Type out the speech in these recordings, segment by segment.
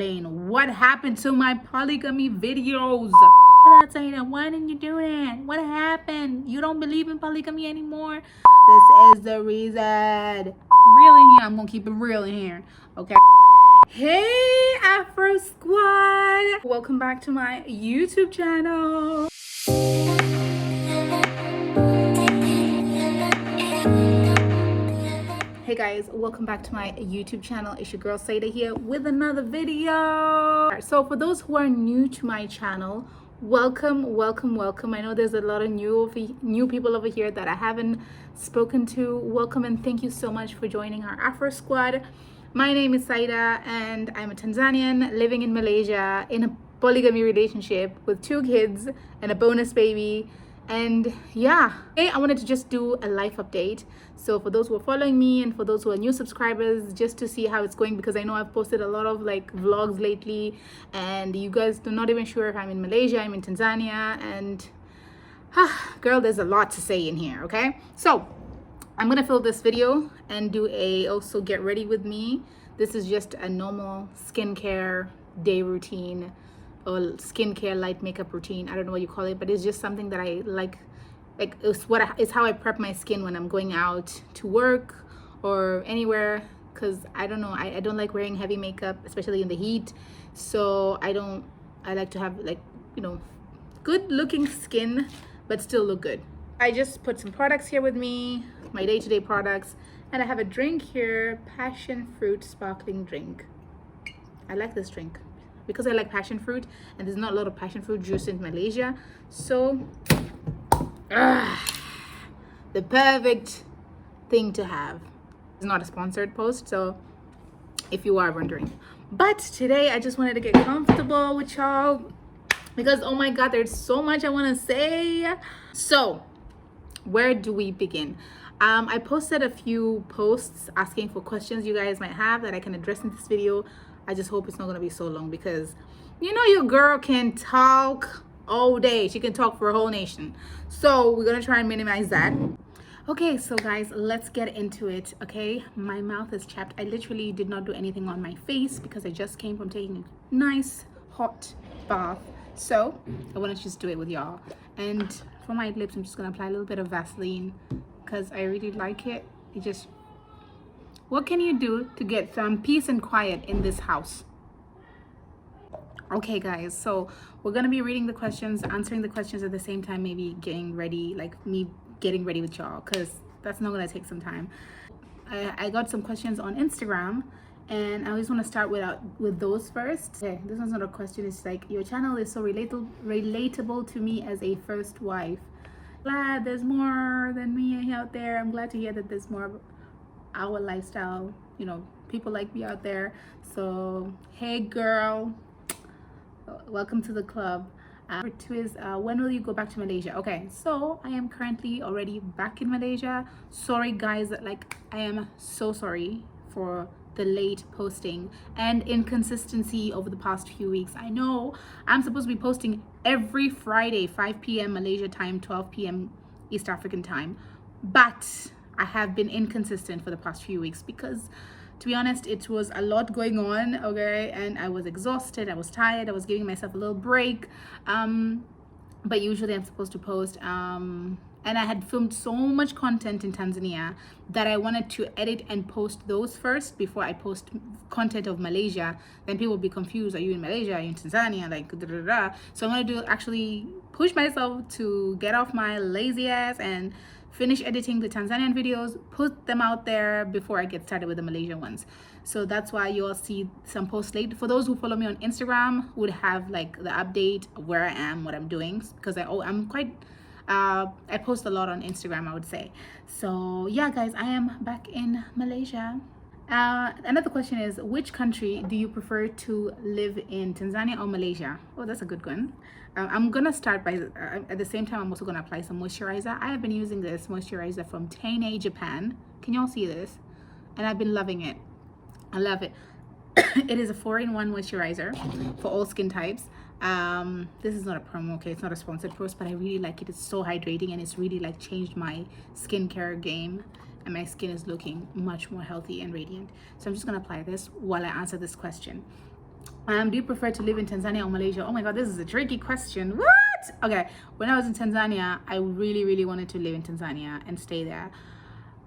What happened to my polygamy videos? That's Aida. Why didn't you do that? What happened? You don't believe in polygamy anymore? This is the reason. Real in here. I'm gonna keep it real in here. Okay. Hey, Afro Squad. Welcome back to my YouTube channel. Hey guys, welcome back to my YouTube channel. It's your girl Saida here with another video. So for those who are new to my channel, welcome. I know there's a lot of new people over here that I haven't spoken to. Welcome and thank you so much for joining our Afro Squad. My name is Saida and I'm a Tanzanian living in Malaysia in a polygamy relationship with 2 kids and a bonus baby. And yeah, today I wanted to just do a life update. So for those who are following me and for those who are new subscribers, just to see how it's going, because I know I've posted a lot of like vlogs lately and you guys are not even sure if I'm in Malaysia, I'm in Tanzania, and girl, there's a lot to say in here. Okay, so I'm gonna fill this video and do a also get ready with me. This is just a normal skincare day routine or skincare light makeup routine. I don't know what you call it, but it's just something that I like it's how I prep my skin when I'm going out to work or anywhere, because I don't know, I don't like wearing heavy makeup, especially in the heat. So I like to have, like, you know, good looking skin but still look good. I just put some products here with me, my day-to-day products, and I have a drink here, passion fruit sparkling drink. I like this drink because I like passion fruit and there's not a lot of passion fruit juice in Malaysia. So the perfect thing to have. It's not a sponsored post, so if you are wondering. But today I just wanted to get comfortable with y'all because oh my god, there's so much I want to say. So where do we begin? I posted a few posts asking for questions you guys might have that I can address in this video. I just hope it's not going to be so long because you know your girl can talk all day. She can talk for a whole nation. So we're going to try and minimize that. Okay, so guys, let's get into it. Okay, my mouth is chapped. I literally did not do anything on my face because I just came from taking a nice hot bath. So I want to just do it with y'all. And for my lips, I'm just going to apply a little bit of Vaseline because I really like it. It just, what can you do to get some peace and quiet in this house? Okay guys, so we're gonna be reading the questions, answering the questions at the same time, maybe getting ready, like me getting ready with y'all, because that's not gonna take some time. I got some questions on Instagram and I always want to start with those first. Okay, this one's not a question. It's like, your channel is so relatable to me as a first wife. Glad there's more than me out there. I'm glad to hear that there's more of our lifestyle, you know, people like me out there. So hey girl, welcome to the club. Number 2 is when will you go back to Malaysia? Okay, so I am currently already back in Malaysia. Sorry guys, like I am so sorry for the late posting and inconsistency over the past few weeks. I know I'm supposed to be posting every Friday 5 p.m. Malaysia time, 12 p.m. East African time, but I have been inconsistent for the past few weeks because, to be honest, it was a lot going on, okay, and I was exhausted, I was tired, I was giving myself a little break, but usually I'm supposed to post, and I had filmed so much content in Tanzania that I wanted to edit and post those first before I post content of Malaysia. Then people will be confused, are you in Malaysia, are you in Tanzania, like da, da, da. So I'm going to actually push myself to get off my lazy ass and finish editing the Tanzanian videos, put them out there before I get started with the Malaysian ones. So that's why you'll see some posts late. For those who follow me on Instagram would have like the update of where I am, what I'm doing, because I'm quite I post a lot on Instagram, I would say. So yeah guys, I am back in Malaysia. Another question is, which country do you prefer to live in, Tanzania or Malaysia? Oh, that's a good one. I'm gonna start by at the same time I'm also gonna apply some moisturizer. I have been using this moisturizer from Tane Japan. Can y'all see this? And I've been loving it. I love it. It is a 4-in-1 moisturizer for all skin types. This is not a promo, okay, it's not a sponsored post, but I really like it. It's so hydrating and it's really like changed my skincare game and my skin is looking much more healthy and radiant. So I'm just gonna apply this while I answer this question. Do you prefer to live in Tanzania or Malaysia? Oh my God, this is a tricky question. What? Okay, when I was in Tanzania, I really, really wanted to live in Tanzania and stay there.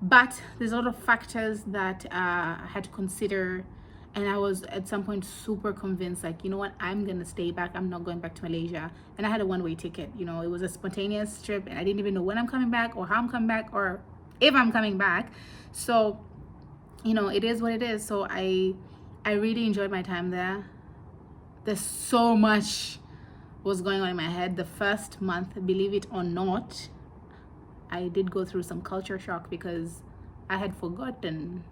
But there's a lot of factors that I had to consider. And I was at some point super convinced, like, you know what, I'm going to stay back. I'm not going back to Malaysia. And I had a one-way ticket. You know, it was a spontaneous trip. And I didn't even know when I'm coming back or how I'm coming back or if I'm coming back. So, you know, it is what it is. So I really enjoyed my time there. There's so much was going on in my head. The first month, believe it or not, I did go through some culture shock because I had forgotten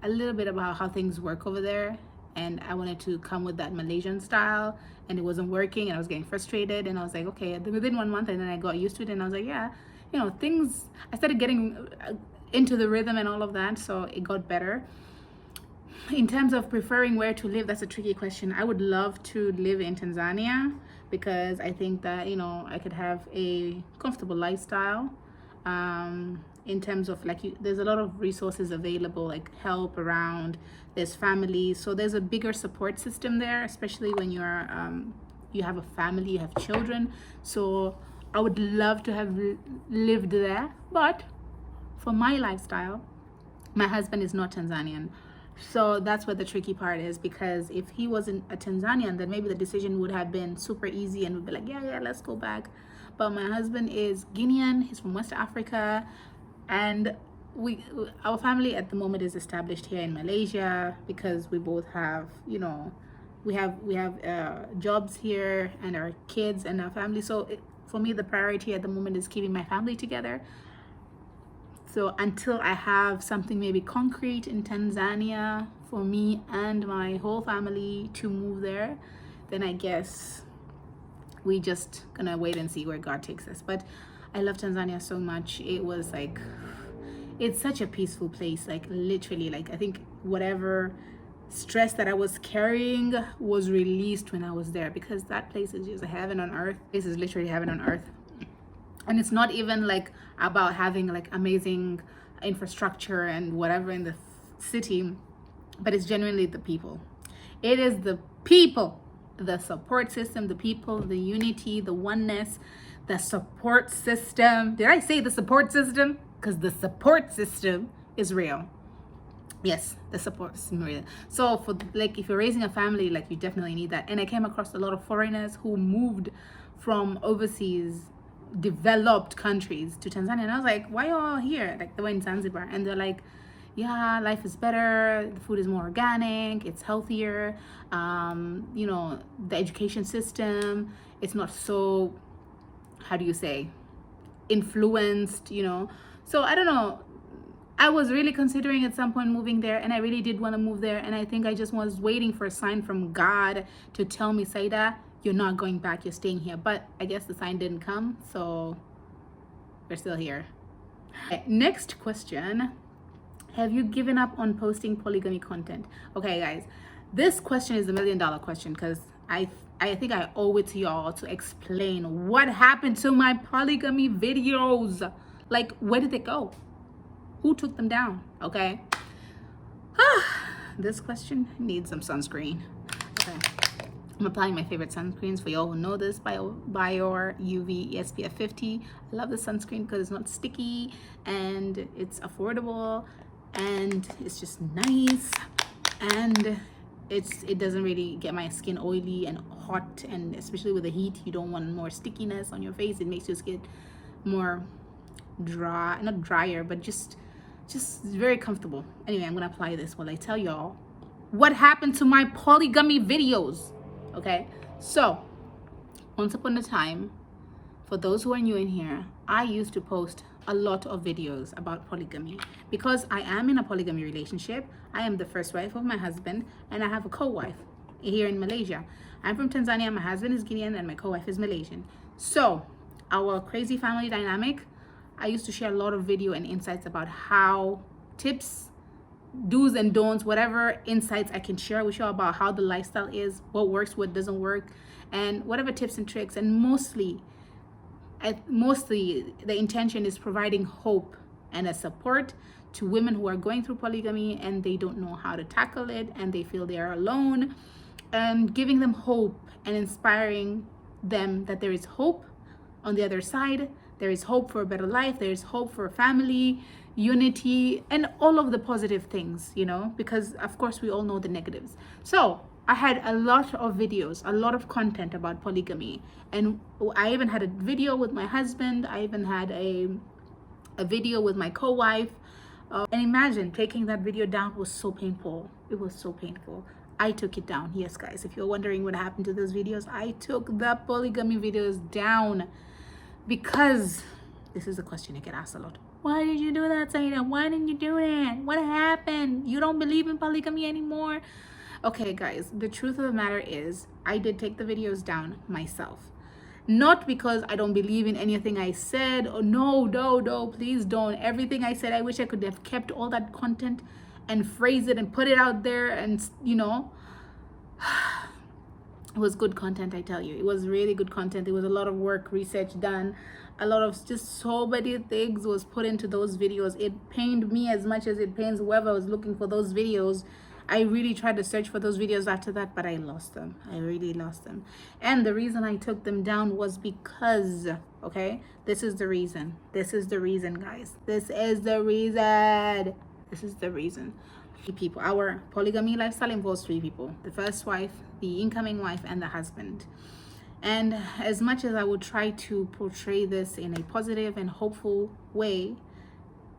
a little bit about how things work over there, and I wanted to come with that Malaysian style, and it wasn't working, and I was getting frustrated, and I was like, okay, within 1 month, and then I got used to it, and I was like, yeah, you know, things, I started getting into the rhythm and all of that, so it got better. In terms of preferring where to live, that's a tricky question. I would love to live in Tanzania because I think that, you know, I could have a comfortable lifestyle. In terms of like, there's a lot of resources available, like help around, there's families, so there's a bigger support system there, especially when you're you have a family, you have children. So I would love to have lived there, but for my lifestyle, my husband is not Tanzanian. So that's what the tricky part is, because if he wasn't a Tanzanian, then maybe the decision would have been super easy and would be like, yeah, let's go back. But my husband is Guinean, he's from West Africa, and our family at the moment is established here in Malaysia because we both have, you know, we have jobs here and our kids and our family. So for me, the priority at the moment is keeping my family together. So until I have something maybe concrete in Tanzania for me and my whole family to move there, then I guess we just gonna wait and see where God takes us. But I love Tanzania so much. It was like, it's such a peaceful place. Like literally, like I think whatever stress that I was carrying was released when I was there, because that place is just heaven on earth. This is literally heaven on earth. And it's not even like about having like amazing infrastructure and whatever in the city, but it's genuinely the people. It is the people, the support system, the people, the unity, the oneness, the support system. Did I say the support system? Because the support system is real. Yes, the support system is real. So for like, if you're raising a family, like you definitely need that. And I came across a lot of foreigners who moved from overseas developed countries to Tanzania, and I was like, why y'all here? Like they were in Zanzibar, and they're like, yeah, life is better, the food is more organic, it's healthier, you know, the education system, it's not so, how do you say, influenced, you know. So I don't know, I was really considering at some point moving there, and I really did want to move there, and I think I just was waiting for a sign from God to tell me, Saida, you're not going back, you're staying here. But I guess the sign didn't come, so we're still here. Okay, next question. Have you given up on posting polygamy content? Okay, guys, this question is $1 million question, because I think I owe it to y'all to explain what happened to my polygamy videos. Like, where did they go? Who took them down? Okay. This question needs some sunscreen. Okay. I'm applying my favorite sunscreens for y'all who know this. Bior UV SPF 50. I love this sunscreen because it's not sticky and it's affordable and it's just nice, and it doesn't really get my skin oily and hot, and especially with the heat, you don't want more stickiness on your face. It makes your skin more dry, not drier, but just very comfortable. Anyway, I'm gonna apply this while I tell y'all what happened to my polygamy videos. Okay, so once upon a time, for those who are new in here, I used to post a lot of videos about polygamy because I am in a polygamy relationship. I am the first wife of my husband, and I have a co-wife here in Malaysia. I'm from Tanzania, my husband is Guinean, and my co-wife is Malaysian. So our crazy family dynamic, I used to share a lot of video and insights about how tips, do's and don'ts, whatever insights I can share with you about how the lifestyle is, what works, what doesn't work, and whatever tips and tricks. And mostly the intention is providing hope and a support to women who are going through polygamy and they don't know how to tackle it and they feel they are alone, and giving them hope and inspiring them that there is hope on the other side. There is hope for a better life. There is hope for family, unity, and all of the positive things, you know, because of course we all know the negatives. So I had a lot of videos, a lot of content about polygamy. And I even had a video with my husband. I even had a video with my co-wife. And imagine taking that video down was so painful. It was so painful. I took it down. Yes, guys, if you're wondering what happened to those videos, I took the polygamy videos down because this is a question I get asked a lot. Why did you do that, Saida? Why didn't you do that? What happened? You don't believe in polygamy anymore? Okay, guys, the truth of the matter is I did take the videos down myself. Not because I don't believe in anything I said. Or no, please don't. Everything I said, I wish I could have kept all that content and phrase it and put it out there. And, you know, it was good content, I tell you. It was really good content. There was a lot of work, research done. A lot of just so many things was put into those videos. It pained me as much as it pains whoever was looking for those videos. I really tried to search for those videos after that, but I lost them. I really lost them. And the reason I took them down was because, okay, this is the reason. This is the reason, guys. This is the reason. This is the reason. People, our polygamy lifestyle involves 3 people: the first wife, the incoming wife, and the husband. And as much as I would try to portray this in a positive and hopeful way,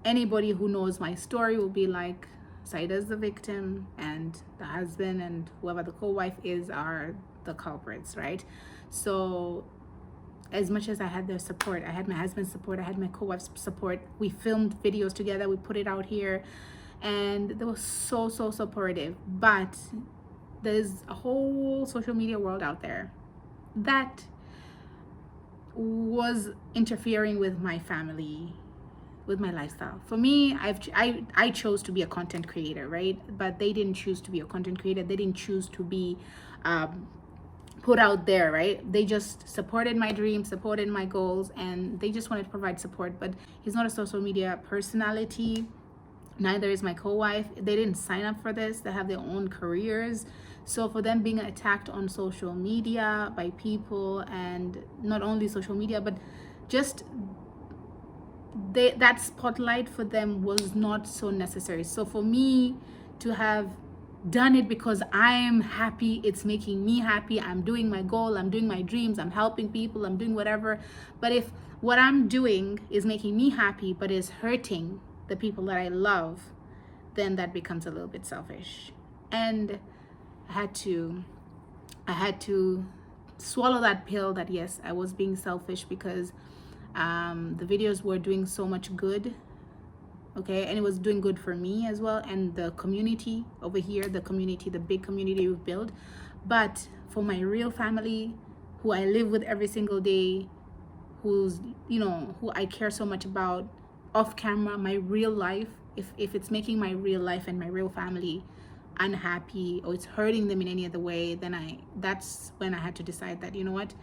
anybody who knows my story will be like, Saida's the victim and the husband and whoever the co-wife is are the culprits, right? So as much as I had their support, I had my husband's support, I had my co-wife's support, we filmed videos together, we put it out here, and they were so supportive. But there's a whole social media world out there that was interfering with my family, with my lifestyle. For me, I chose to be a content creator, right? But they didn't choose to be a content creator. They didn't choose to be put out there, right? They just supported my dreams, supported my goals, and they just wanted to provide support. But he's not a social media personality. Neither is my co-wife. They didn't sign up for this. They have their own careers. So for them being attacked on social media by people, and not only social media, but just that spotlight for them was not so necessary. So for me to have done it because I'm happy, it's making me happy, I'm doing my goal, I'm doing my dreams, I'm helping people, I'm doing whatever. But if what I'm doing is making me happy but is hurting the people that I love, then that becomes a little bit selfish. And I had to swallow that pill that yes, I was being selfish because the videos were doing so much good, okay, and it was doing good for me as well, and the community over here, the big community we've built. But for my real family, who I live with every single day, who I care so much about off camera, my real life, if it's making my real life and my real family unhappy, or it's hurting them in any other way, then that's when I had to decide that, you know what,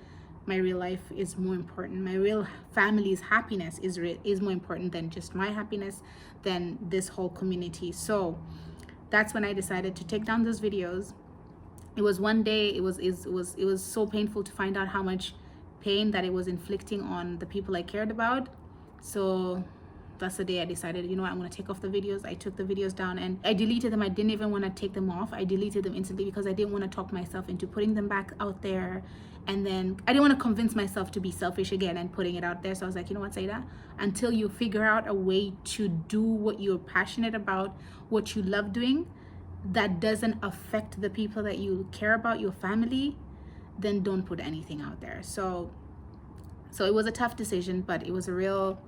my real life is more important. My real family's happiness is more important than just my happiness, than this whole community. So that's when I decided to take down those videos. It was one day, it was so painful to find out how much pain that it was inflicting on the people I cared about. So that's the day I decided, you know what, I'm going to take off the videos. I took the videos down and I deleted them. I didn't even want to take them off. I deleted them instantly because I didn't want to talk myself into putting them back out there. And then I didn't want to convince myself to be selfish again and putting it out there. So I was like, you know what, Saida, until you figure out a way to do what you're passionate about, what you love doing, that doesn't affect the people that you care about, your family, then don't put anything out there. So it was a tough decision, but it was a real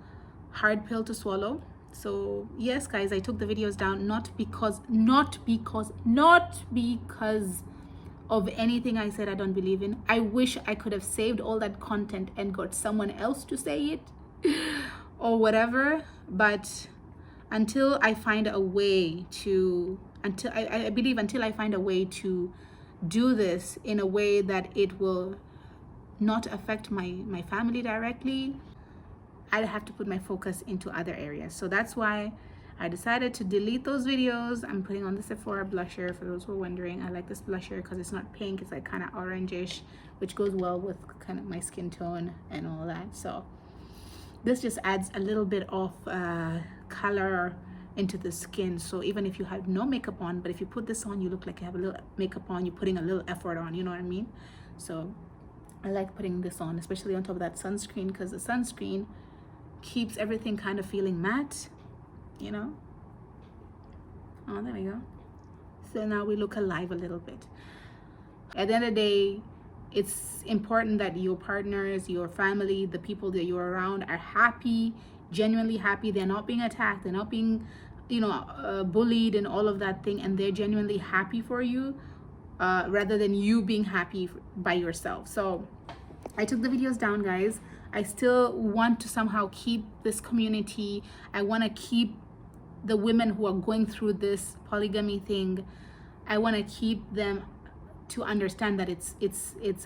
hard pill to swallow. So yes, guys, I took the videos down, not because of anything I said I don't believe in. I wish I could have saved all that content and got someone else to say it or whatever. But until I find a way to, until I find a way to do this in a way that it will not affect my family directly, I'd have to put my focus into other areas. So that's why I decided to delete those videos. I'm putting on the Sephora blusher for those who are wondering. I like this blusher because it's not pink, it's like kind of orangish, which goes well with kind of my skin tone and all that. So this just adds a little bit of color into the skin. So even if you have no makeup on, but if you put this on, you look like you have a little makeup on, you're putting a little effort on, you know what I mean? So I like putting this on, especially on top of that sunscreen, because the sunscreen keeps everything kind of feeling matte, you know? Oh, there we go. So now we look alive a little bit. At the end of the day, it's important that your partners, your family, the people that you're around are happy, genuinely happy. They're not being attacked, they're not being, bullied and all of that thing, and they're genuinely happy for you, rather than you being happy by yourself. So I took the videos down, guys. I still want to somehow keep this community. I want to keep the women who are going through this polygamy thing, I want to keep them to understand that it's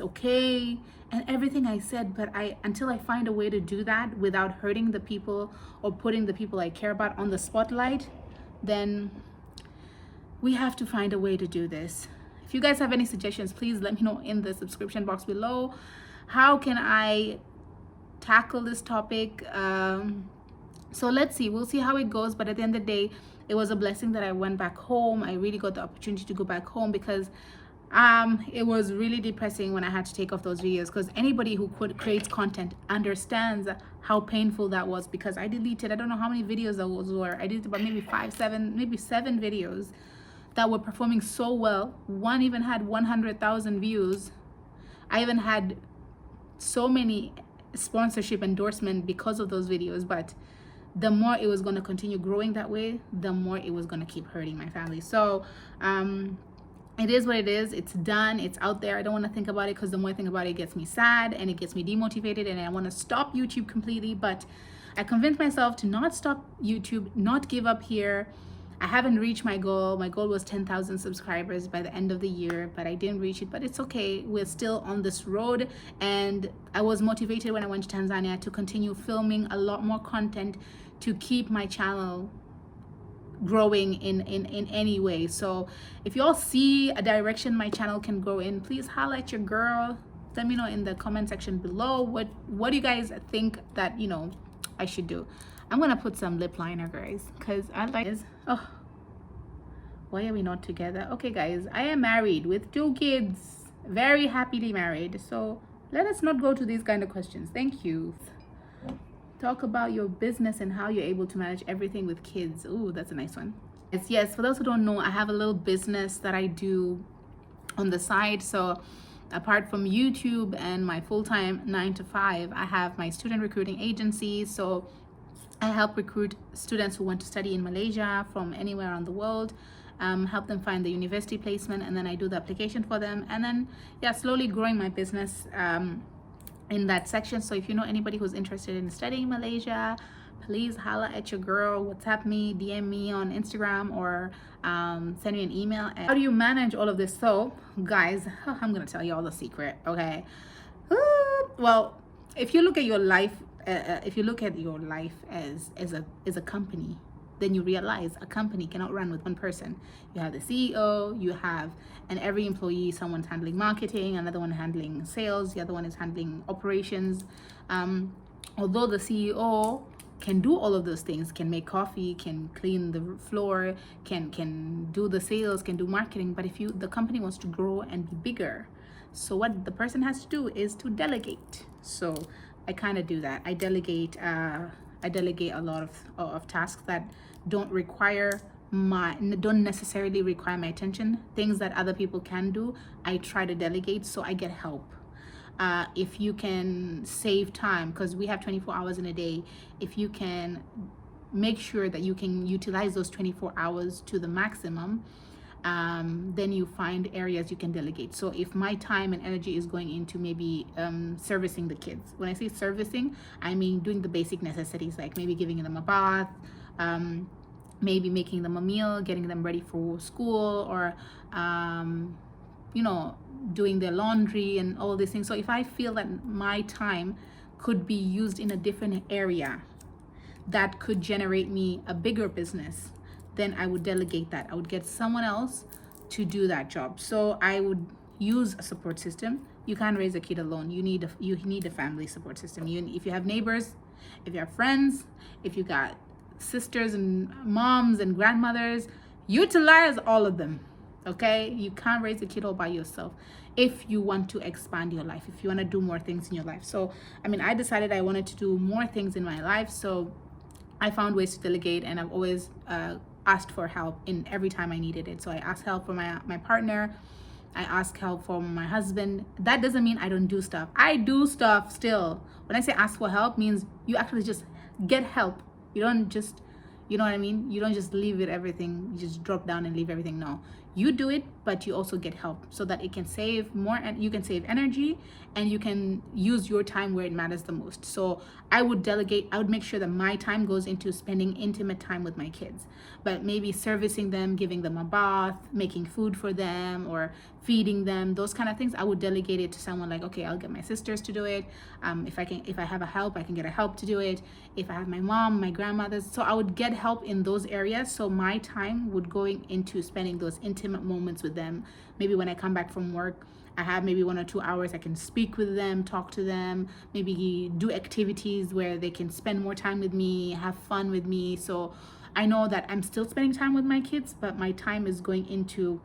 okay and everything I said, but until I find a way to do that without hurting the people or putting the people I care about on the spotlight, then we have to find a way to do this. If you guys have any suggestions, please let me know in the subscription box below. How can I tackle this topic? So let's see, we'll see how it goes. But at the end of the day, it was a blessing that I went back home. I really got the opportunity to go back home, because it was really depressing when I had to take off those videos, because anybody who creates content understands how painful that was, because I deleted, I don't know how many videos those were. I did about maybe 7 videos that were performing so well. One even had 100,000 views. I even had so many sponsorship endorsement because of those videos, but the more it was going to continue growing that way, the more it was going to keep hurting my family. So it is what it is. It's done, it's out there. I don't want to think about it, because the more I think about it, it gets me sad and it gets me demotivated, and I want to stop YouTube completely. But I convinced myself to not stop YouTube, not give up here. I haven't reached my goal. My goal was 10,000 subscribers by the end of the year, but I didn't reach it. But it's okay, we're still on this road, and I was motivated when I went to Tanzania to continue filming a lot more content to keep my channel growing in any way. So if you all see a direction my channel can grow in, please highlight your girl. Let me know in the comment section below what do you guys think that I should do. I'm gonna put some lip liner, guys, because I like this. Oh, why are we not together? Okay, guys, I am married with 2 kids, very happily married. So let us not go to these kind of questions. Thank you. Talk about your business and how you're able to manage everything with kids. Ooh, that's a nice one. Yes, for those who don't know, I have a little business that I do on the side. So apart from YouTube and my full-time 9 to 5, I have my student recruiting agency. So I help recruit students who want to study in Malaysia from anywhere around the world, help them find the university placement, and then I do the application for them. And then, yeah, slowly growing my business in that section. So if you know anybody who's interested in studying Malaysia, please holla at your girl, WhatsApp me, DM me on Instagram, or send me an email. And how do you manage all of this? So guys, I'm gonna tell you all the secret, okay? Well, if you look at your life as a company, then you realize a company cannot run with one person. You have the CEO, you have, and every employee, someone's handling marketing, another one handling sales, the other one is handling operations. Although the CEO can do all of those things, can make coffee, can clean the floor, can do the sales, can do marketing, but if the company wants to grow and be bigger, so what the person has to do is to delegate. So I kind of do that. I delegate a lot of tasks that don't necessarily require my attention. Things that other people can do, I try to delegate, so I get help. If you can save time, because we have 24 hours in a day, if you can make sure that you can utilize those 24 hours to the maximum, then you find areas you can delegate. So if my time and energy is going into maybe servicing the kids, when I say servicing, I mean doing the basic necessities, like maybe giving them a bath, maybe making them a meal, getting them ready for school, or doing their laundry and all these things. So if I feel that my time could be used in a different area, that could generate me a bigger business, then I would delegate that. I would get someone else to do that job. So I would use a support system. You can't raise a kid alone. You need a family support system. If you have neighbors, if you have friends, if you got sisters and moms and grandmothers, utilize all of them. Okay, you can't raise a kid all by yourself if you want to expand your life, if you want to do more things in your life. So I mean, I decided I wanted to do more things in my life, so I found ways to delegate, and I've always asked for help in every time I needed it. So I asked help from my partner, I ask help from my husband. That doesn't mean I don't do stuff. I do stuff still. When I say ask for help, means you actually just get help. You don't just, you know what I mean? You don't just leave it everything, you just drop down and leave everything. No, you do it, but you also get help so that it can save more, and you can save energy, and you can use your time where it matters the most. So I would delegate. I would make sure that my time goes into spending intimate time with my kids, but maybe servicing them, giving them a bath, making food for them, or feeding them, those kind of things. I would delegate it to someone, like, okay, I'll get my sisters to do it. If I have a help, I can get a help to do it. If I have my mom, my grandmothers, so I would get help in those areas. So my time would go into spending those intimate moments with them. Maybe when I come back from work, I have maybe 1 or 2 hours, I can speak with them, talk to them, maybe do activities where they can spend more time with me, have fun with me. So I know that I'm still spending time with my kids, but my time is going into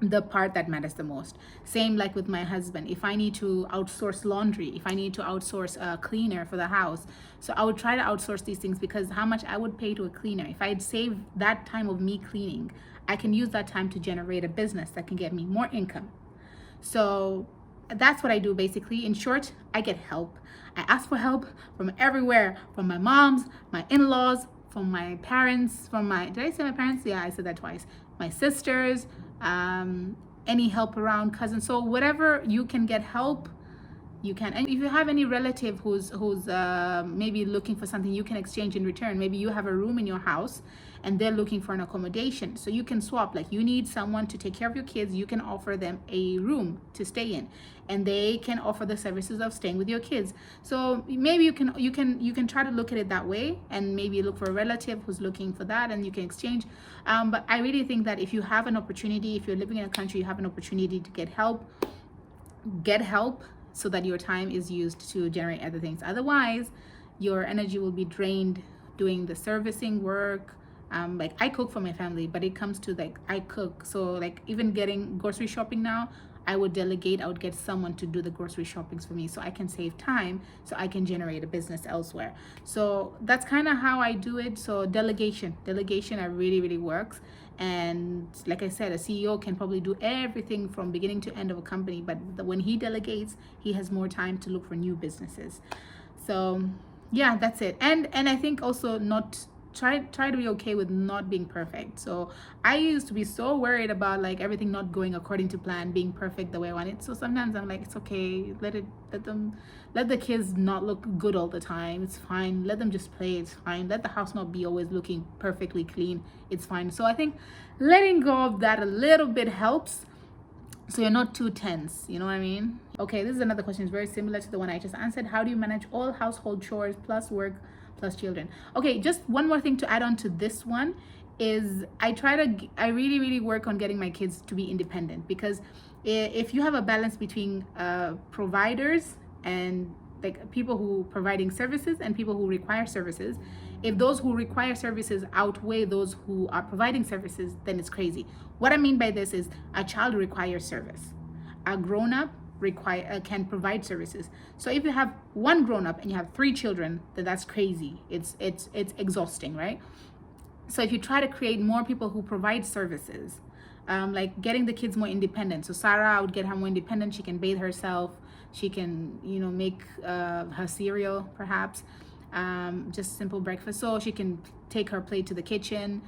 the part that matters the most. Same like with my husband. If I need to outsource laundry, if I need to outsource a cleaner for the house, so I would try to outsource these things, because how much I would pay to a cleaner, if I'd save that time of me cleaning, I can use that time to generate a business that can get me more income. So that's what I do basically. In short, I get help. I ask for help from everywhere, from my moms, my in-laws, from my parents, from my, did I say my parents? Yeah, I said that twice. My sisters, any help around, cousins. So whatever you can get help, you can. And if you have any relative who's maybe looking for something, you can exchange in return. Maybe you have a room in your house and they're looking for an accommodation, so you can swap. Like, you need someone to take care of your kids, you can offer them a room to stay in, and they can offer the services of staying with your kids. So maybe you can try to look at it that way, and maybe look for a relative who's looking for that, and you can exchange. But I really think that if you have an opportunity, if you're living in a country, you have an opportunity to get help, so that your time is used to generate other things. Otherwise, your energy will be drained doing the servicing work. Like, I cook for my family, but it comes to, like, I cook. So like, even getting grocery shopping now, I would delegate. I would get someone to do the grocery shoppings for me, so I can save time, so I can generate a business elsewhere. So that's kind of how I do it. So delegation really works. And like I said, a CEO can probably do everything from beginning to end of a company, but when he delegates, he has more time to look for new businesses. So yeah, that's it. And I think also, not try to be okay with not being perfect. So I used to be so worried about, like, everything not going according to plan, being perfect the way I want it. So sometimes I'm like, it's okay, let the kids not look good all the time, it's fine. Let them just play, it's fine. Let the house not be always looking perfectly clean, it's fine. So I think letting go of that a little bit helps, so you're not too tense, you know what I mean? Okay, this is another question. It's very similar to the one I just answered. How do you manage all household chores plus work plus children? Okay, just one more thing to add on to this one is I really work on getting my kids to be independent, because if you have a balance between providers and, like, people who providing services and people who require services, if those who require services outweigh those who are providing services, then it's crazy. What I mean by this is, a child requires service, a grown-up can provide services. So if you have one grown-up and you have 3 children, then that's crazy. It's exhausting, right? So if you try to create more people who provide services, like getting the kids more independent. So Sarah, I would get her more independent. She can bathe herself. She can, make her cereal, perhaps. Just simple breakfast. So she can take her plate to the kitchen.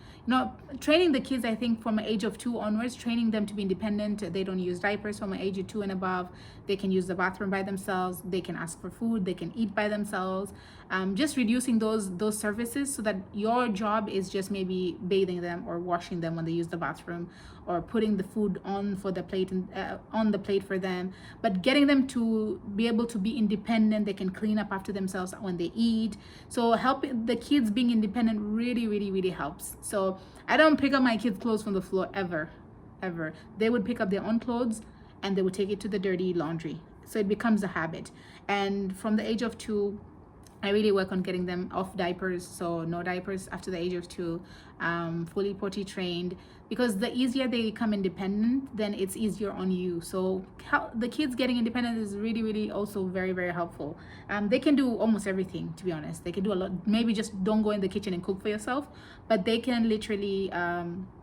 Training the kids, I think from the age of 2 onwards, training them to be independent. They don't use diapers from the age of 2 and above. They can use the bathroom by themselves. They can ask for food. They can eat by themselves. Just reducing those services, so that your job is just maybe bathing them or washing them when they use the bathroom, or putting the food on for the plate and on the plate for them, but getting them to be able to be independent. They can clean up after themselves when they eat. So helping the kids being independent really, really, really helps. So I don't pick up my kids' clothes from the floor ever. They would pick up their own clothes and they would take it to the dirty laundry. So it becomes a habit. And from the age of 2, I really work on getting them off diapers, so no diapers after the age of 2, fully potty trained, because the easier they become independent, then it's easier on you. So the kids getting independent is really, really also very, very helpful. They can do almost everything, to be honest. They can do a lot. Maybe just don't go in the kitchen and cook for yourself, but they can literally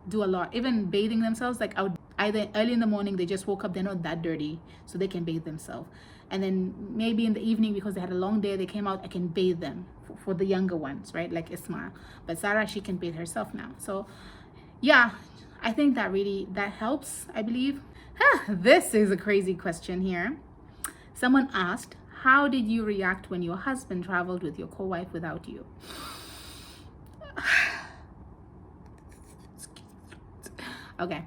do a lot. Even bathing themselves, like either early in the morning, they just woke up, they're not that dirty, so they can bathe themselves. And then maybe in the evening, because they had a long day, they came out, I can bathe them for the younger ones, right? Like Ismail. But Sarah, she can bathe herself now. So yeah, I think that helps, I believe. This is a crazy question here. Someone asked, how did you react when your husband traveled with your co-wife without you? Okay.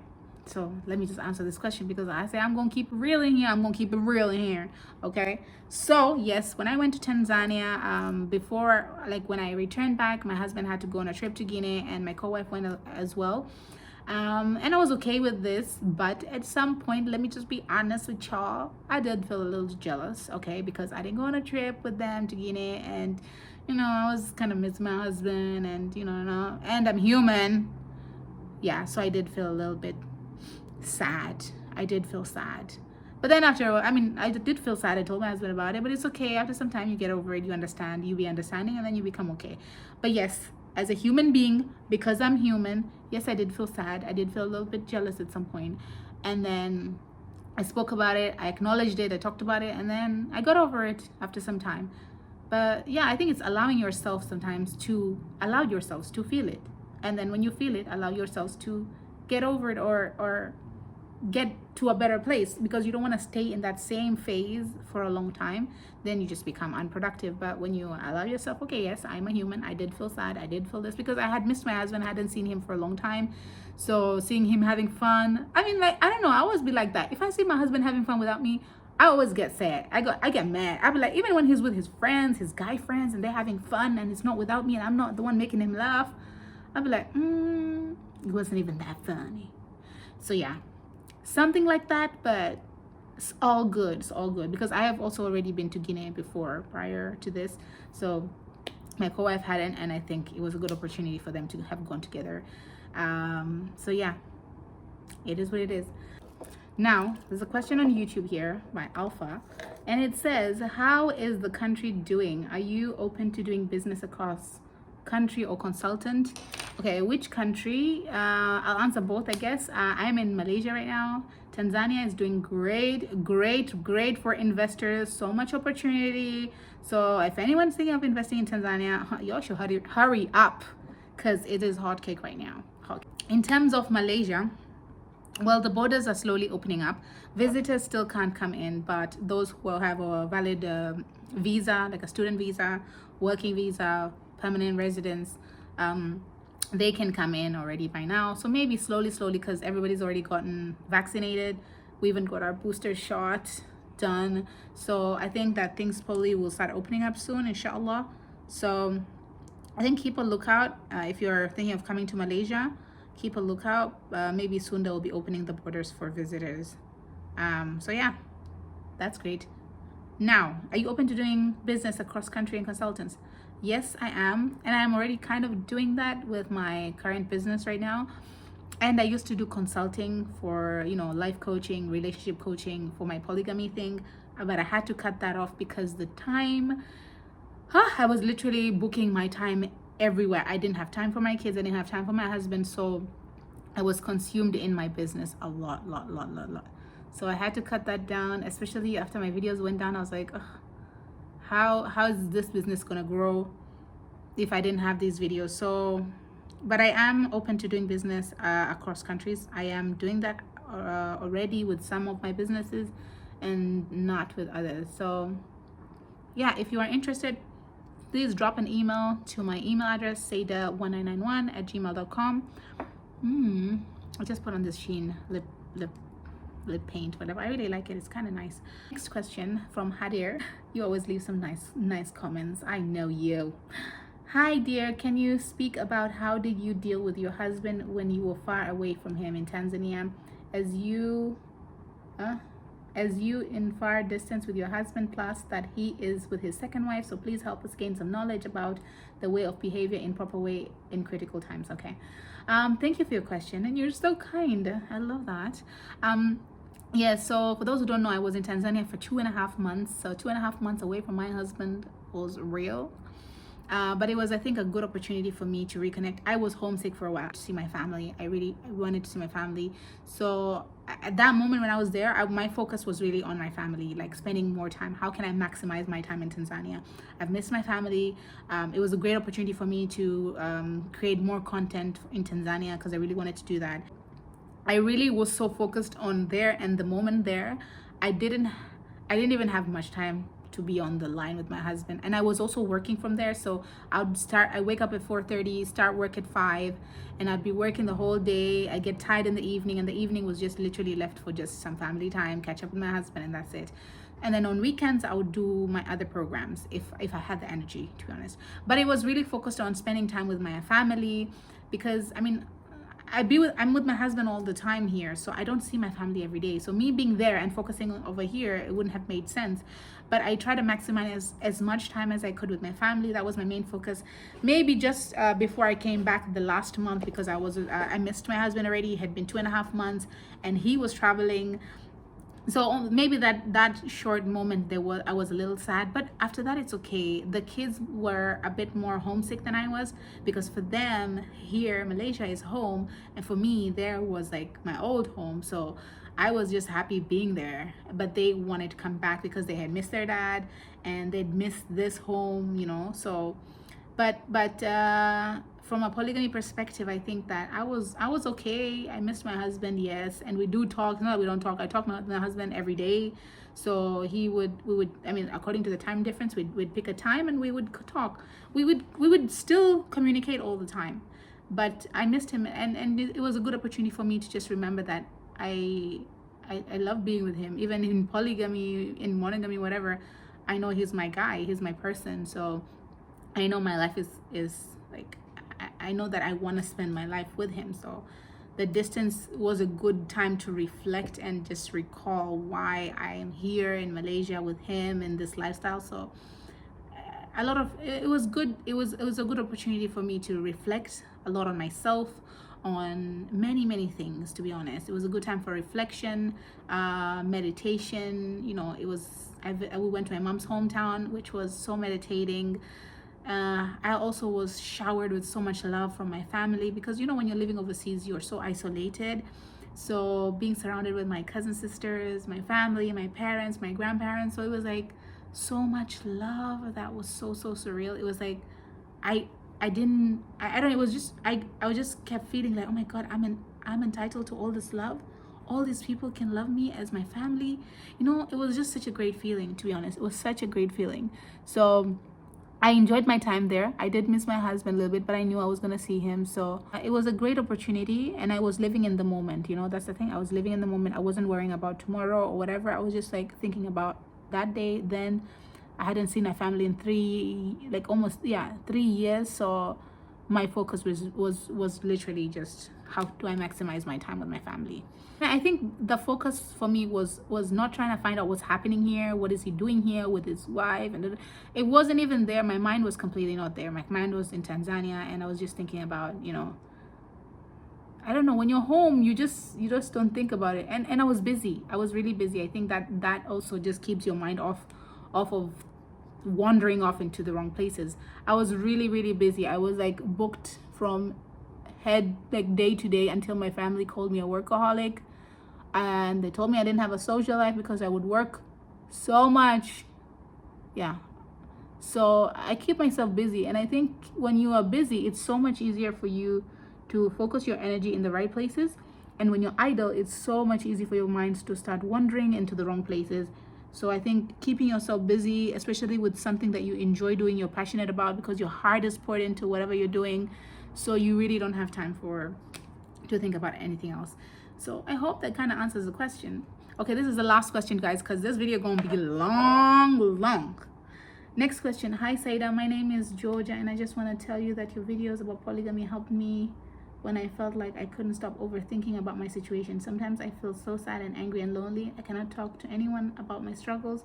So let me just answer this question, because I say I'm going to keep it real in here. Okay. So yes, when I went to Tanzania, before, like when I returned back, my husband had to go on a trip to Guinea and my co-wife went as well. And I was okay with this, but at some point, let me just be honest with y'all, I did feel a little jealous, okay, because I didn't go on a trip with them to Guinea, and I was kind of miss my husband, and and I'm human. Yeah, so I did feel a little bit sad. I did feel sad. But then after, I did feel sad. I told my husband about it, but it's okay. After some time, you get over it, you understand, you be understanding, and then you become okay. But yes, as a human being, because I'm human, yes, I did feel sad. I did feel a little bit jealous at some point. And then I spoke about it, I acknowledged it, I talked about it, and then I got over it after some time. But yeah, I think it's allowing yourself sometimes to allow yourselves to feel it. And then when you feel it, allow yourselves to get over it, or get to a better place, because you don't want to stay in that same phase for a long time. Then you just become unproductive. But when you allow yourself, okay, yes, I'm a human, I did feel sad, I did feel this, because I had missed my husband, I hadn't seen him for a long time. So seeing him having fun, I don't know, I always be like that. If I see my husband having fun without me, I always get sad. I get mad. I be like, even when he's with his friends, his guy friends, and they're having fun and it's not without me and I'm not the one making him laugh, I'll be like, it wasn't even that funny. So yeah, something like that. But it's all good. It's all good, because I have also already been to Guinea before, prior to this. So my co-wife hadn't, and I think it was a good opportunity for them to have gone together. So yeah, it is what it is. Now, there's a question on YouTube here by Alpha, and it says, how is the country doing? Are you open to doing business across country or consultant? Okay, which country? I'll answer both, I guess. I'm in Malaysia right now. Tanzania is doing great for investors. So much opportunity. So if anyone's thinking of investing in Tanzania, y'all should hurry up, because it is hot cake right now. In terms of Malaysia, well, the borders are slowly opening up. Visitors still can't come in, but those who have a valid visa, like a student visa, working visa, permanent residence, they can come in already by now. So maybe slowly, because everybody's already gotten vaccinated. We even got our booster shot done. So I think that things probably will start opening up soon, inshallah. So I think keep a lookout. If you're thinking of coming to Malaysia, keep a lookout. Maybe soon they will be opening the borders for visitors. So yeah, that's great. Now, are you open to doing business across country and consultants? Yes, I am. And I'm already kind of doing that with my current business right now. And I used to do consulting for, life coaching, relationship coaching for my polygamy thing. But I had to cut that off because the time, I was literally booking my time everywhere. I didn't have time for my kids. I didn't have time for my husband. So I was consumed in my business a lot. So I had to cut that down, especially after my videos went down. I was like, how is this business gonna grow if I didn't have these videos? So, but I am open to doing business across countries. I am doing that already with some of my businesses and not with others. So yeah, if you are interested, please drop an email to my email address, seda1991@gmail.com. I just put on this Sheen lip lip paint, whatever. I really like it. It's kind of nice. Next question from Hadir. You always leave some nice comments. I know you. Hi dear, can you speak about how did you deal with your husband when you were far away from him in Tanzania, as you in far distance with your husband, plus that he is with his second wife? So please help us gain some knowledge about the way of behavior in proper way in critical times. Okay. Thank you for your question, and you're so kind. I love that. Yeah, so for those who don't know, I was in Tanzania for 2.5 months. So 2.5 months away from my husband was real. But it was, I think, a good opportunity for me to reconnect. I was homesick for a while to see my family. I wanted to see my family. So at that moment when I was there, my focus was really on my family, like spending more time. How can I maximize my time in Tanzania? I've missed my family. It was a great opportunity for me to create more content in Tanzania because I really wanted to do that. I really was so focused on there, and the moment there, I didn't even have much time to be on the line with my husband. And I was also working from there, so I wake up at 4:30, start work at 5, and I'd be working the whole day. I get tired in the evening, and the evening was just literally left for just some family time, catch up with my husband, and that's it. And then on weekends I would do my other programs if I had the energy, to be honest. But it was really focused on spending time with my family, because I mean, I'm with my husband all the time here, so I don't see my family every day. So me being there and focusing over here, it wouldn't have made sense. But I try to maximize as much time as I could with my family. That was my main focus. Maybe just before I came back the last month, because I missed my husband already. It had been 2.5 months, and he was traveling. So maybe that short moment I was a little sad, but after that it's okay. The kids were a bit more homesick than I was, because for them here Malaysia is home, and for me there was like my old home. So I was just happy being there, but they wanted to come back because they had missed their dad and they'd missed this home, so but from a polygamy perspective, I think that I was okay. I missed my husband, yes, and we do talk. No, we don't talk. I talk to my husband every day, so we would. I mean, according to the time difference, we'd pick a time and we would talk. We would still communicate all the time, but I missed him, and it was a good opportunity for me to just remember that I love being with him, even in polygamy, in monogamy, whatever. I know he's my guy. He's my person. So I know my life is like, I know that I want to spend my life with him. So the distance was a good time to reflect and just recall why I am here in Malaysia with him in this lifestyle. So it was good. It was a good opportunity for me to reflect a lot on myself, on many things, to be honest. It was a good time for reflection, meditation. We went to my mom's hometown, which was so meditating. I also was showered with so much love from my family, because when you're living overseas, you're so isolated. So being surrounded with my cousin sisters, my family, my parents, my grandparents, so it was like so much love. That was so surreal. It was like I don't know, it was just I just kept feeling like, oh my god, I'm entitled to all this love. All these people can love me as my family. It was just such a great feeling, to be honest. It was such a great feeling. So I enjoyed my time there. I did miss my husband a little bit, but I knew I was going to see him. So it was a great opportunity, and I was living in the moment. That's the thing. I was living in the moment. I wasn't worrying about tomorrow or whatever. I was just like thinking about that day. Then I hadn't seen my family in 3 years. So my focus was literally just, how do I maximize my time with my family? I think the focus for me was not trying to find out what's happening here, what is he doing here with his wife, and it wasn't even there. My mind was completely not there. My mind was in Tanzania, and I was just thinking about, I don't know, when you're home, you just don't think about it. And I was busy. I was really busy. I think that also just keeps your mind off of wandering off into the wrong places. I was really busy. I was like booked from head, like day to day, until my family called me a workaholic, and they told me I didn't have a social life because I would work so much. Yeah, so I keep myself busy, and I think when you are busy, it's so much easier for you to focus your energy in the right places. And when you're idle, it's so much easier for your minds to start wandering into the wrong places. So I think keeping yourself busy, especially with something that you enjoy doing, you're passionate about, because your heart is poured into whatever you're doing, so you really don't have time for to think about anything else. So I hope that kind of answers the question. Okay, this is the last question, guys, because this video gonna be long. Next question. Hi Saida, my name is Georgia, and I just want to tell you that your videos about polygamy helped me when I felt like I couldn't stop overthinking about my situation. Sometimes I feel so sad and angry and lonely. I cannot talk to anyone about my struggles.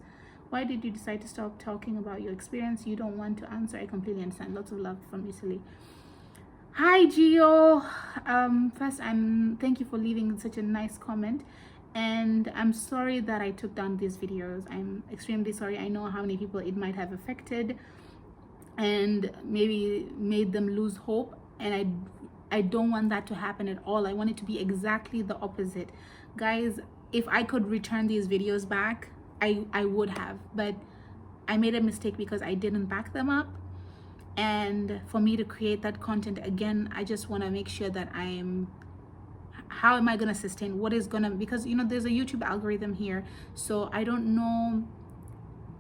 Why did you decide to stop talking about your experience? You don't want to answer. I completely understand. Lots of love from Italy. Hi Gio. First, thank you for leaving such a nice comment, and I'm sorry that I took down these videos. I'm extremely sorry. I know how many people it might have affected and maybe made them lose hope, and I don't want that to happen at all. I want it to be exactly the opposite. Guys, if I could return these videos back, I would have, but I made a mistake because I didn't back them up. And for me to create that content again, I just want to make sure that how am I going to sustain what is going to, because you know there's a YouTube algorithm here, so I don't know,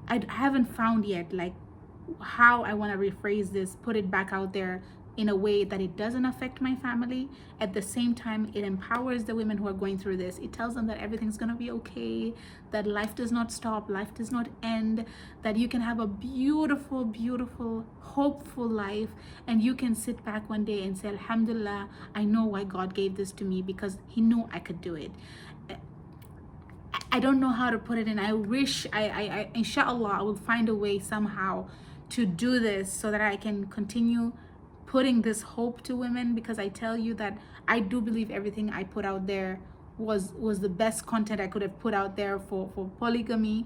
I haven't found yet like how I want to rephrase this, put it back out there in a way that it doesn't affect my family. At the same time, it empowers the women who are going through this. It tells them that everything's gonna be okay, that life does not stop, life does not end, that you can have a beautiful, beautiful, hopeful life, and you can sit back one day and say, Alhamdulillah, I know why God gave this to me, because he knew I could do it. I don't know how to put it in. I wish I inshallah I will find a way somehow to do this so that I can continue putting this hope to women, because I tell you that I do believe everything I put out there was the best content I could have put out there for polygamy.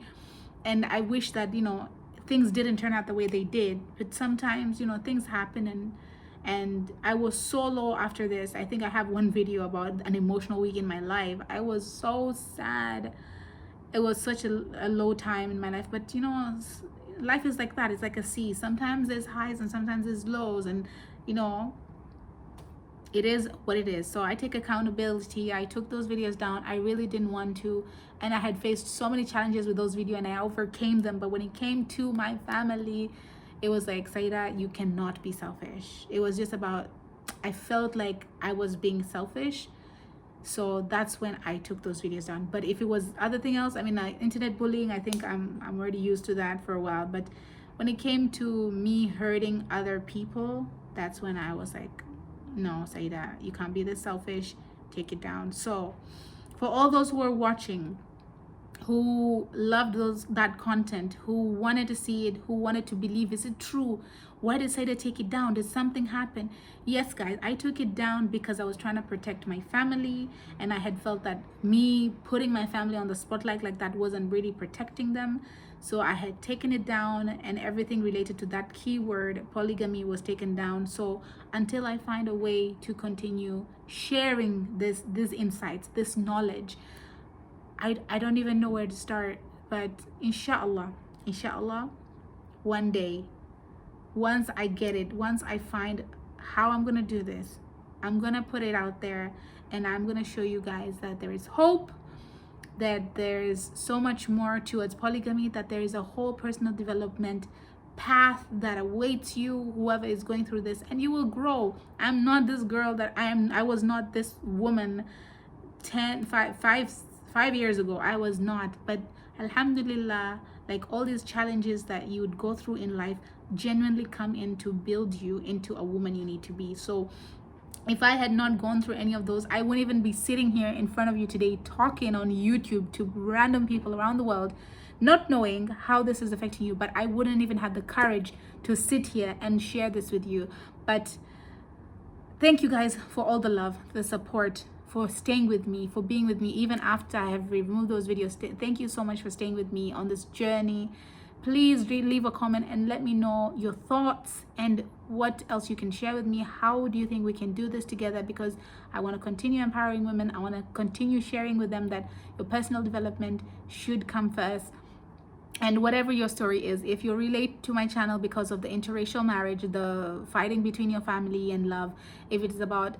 And I wish that, you know, things didn't turn out the way they did, but sometimes, you know, things happen, and I was so low after this. I think I have one video about an emotional week in my life. I was so sad. It was such a low time in my life, but you know, life is like that. It's like a sea. Sometimes there's highs and sometimes there's lows, and you know, it is what it is. So I take accountability. I took those videos down. I really didn't want to, and I had faced so many challenges with those videos, and I overcame them. But when it came to my family, it was like, Saida, you cannot be selfish. It was just about, I felt like I was being selfish. So that's when I took those videos down. But if it was other thing else, I mean, internet bullying, I think I'm already used to that for a while. But when it came to me hurting other people, that's when I was like, no, Saida, you can't be this selfish. Take it down. So for all those who are watching, who loved that content, who wanted to see it, who wanted to believe, is it true? Why did Saida take it down? Did something happen? Yes, guys, I took it down because I was trying to protect my family, and I had felt that me putting my family on the spotlight like that wasn't really protecting them. So I had taken it down, and everything related to that keyword, polygamy, was taken down. So until I find a way to continue sharing these insights, this knowledge, I don't even know where to start. But inshallah, one day, once I get it, once I find how I'm gonna do this, I'm gonna put it out there, and I'm gonna show you guys that there is hope, that there is so much more towards polygamy, that there is a whole personal development path that awaits you, whoever is going through this, and you will grow. I'm not this girl that I was not this woman 5 years ago. I was not. But alhamdulillah, like all these challenges that you would go through in life genuinely come in to build you into a woman you need to be. So if I had not gone through any of those, I wouldn't even be sitting here in front of you today talking on YouTube to random people around the world, not knowing how this is affecting you. But I wouldn't even have the courage to sit here and share this with you. But thank you guys for all the love, the support, for staying with me, for being with me even after I have removed those videos. Thank you so much for staying with me on this journey. Please leave a comment and let me know your thoughts and what else you can share with me. How do you think we can do this together? Because I want to continue empowering women. I want to continue sharing with them that your personal development should come first. And whatever your story is, if you relate to my channel because of the interracial marriage, the fighting between your family and love, if it's about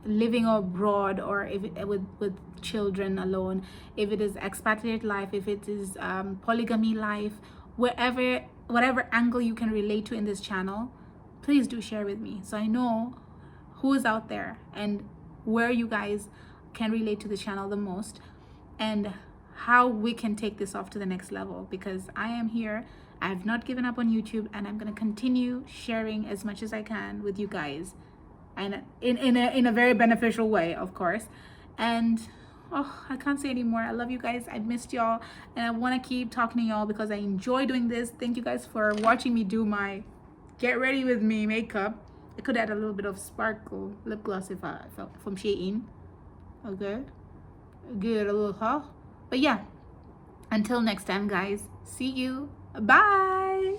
living abroad, or if it, with children alone, if it is expatriate life, if it is polygamy life, whatever angle you can relate to in this channel, please do share with me, so I know who's out there and where you guys can relate to the channel the most, and how we can take this off to the next level, because I am here. I've not given up on YouTube, and I'm going to continue sharing as much as I can with you guys, and in a very beneficial way, of course. And oh, I can't say anymore. I love you guys. I missed y'all, and I want to keep talking to y'all because I enjoy doing this. Thank you guys for watching me do my get ready with me makeup. I could add a little bit of sparkle lip gloss if I felt from Shein. Okay, good, a little but yeah, until next time guys, see you, bye.